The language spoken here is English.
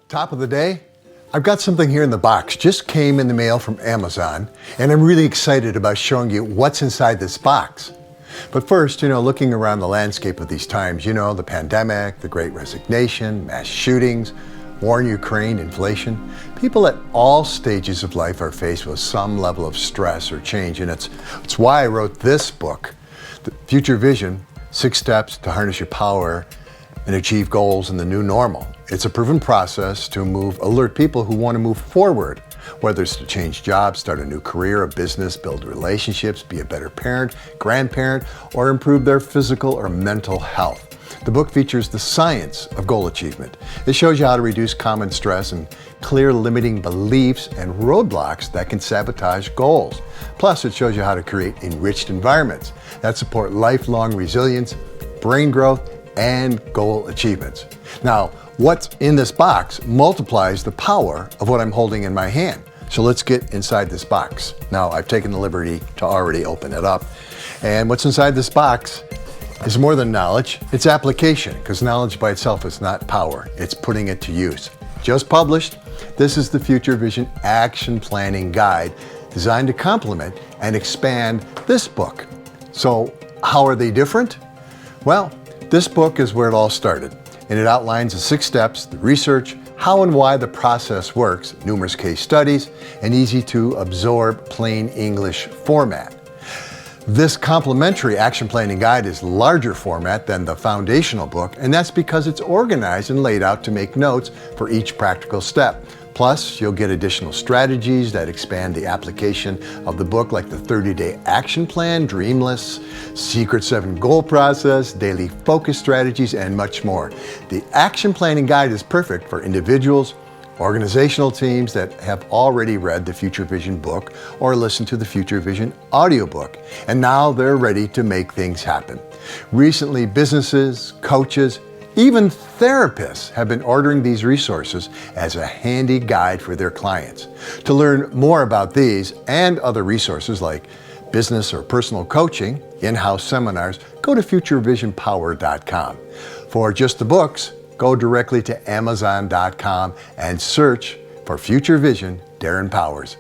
Top of the day, I've got something here in the box. Just came in the mail from Amazon, and I'm really excited about showing you what's inside this box. But first, looking around the landscape of these times, the pandemic, the Great Resignation, mass shootings, war in Ukraine, inflation. People at all stages of life are faced with some level of stress or change, and it's why I wrote this book, The Future Vision, 6 Steps to Harness Your Power and Achieve Goals in the New Normal. It's a proven process to alert people who want to move forward, whether it's to change jobs, start a new career, a business, build relationships, be a better parent, grandparent, or improve their physical or mental health. The book features the science of goal achievement. It shows you how to reduce common stress and clear limiting beliefs and roadblocks that can sabotage goals. Plus, it shows you how to create enriched environments that support lifelong resilience, brain growth, and goal achievements. Now, what's in this box multiplies the power of what I'm holding in my hand. So let's get inside this box. Now, I've taken the liberty to already open it up. And what's inside this box is more than knowledge, it's application, because knowledge by itself is not power, it's putting it to use. Just published, this is the Future Vision Action Planning Guide, designed to complement and expand this book. So how are they different? Well, this book is where it all started, and it outlines the 6 steps, the research, how and why the process works, numerous case studies, and easy to absorb plain English format. This complimentary action planning guide is larger format than the foundational book, and that's because it's organized and laid out to make notes for each practical step. Plus, you'll get additional strategies that expand the application of the book, like the 30-day action plan, dream lists, secret 7 goal process, daily focus strategies, and much more. The action planning guide is perfect for individuals, organizational teams that have already read the Future Vision book or listened to the Future Vision audiobook, and now they're ready to make things happen. Recently, businesses, coaches, even therapists have been ordering these resources as a handy guide for their clients. To learn more about these and other resources like business or personal coaching, in-house seminars, go to futurevisionpower.com. For just the books, go directly to amazon.com and search for Future Vision Daron Powers.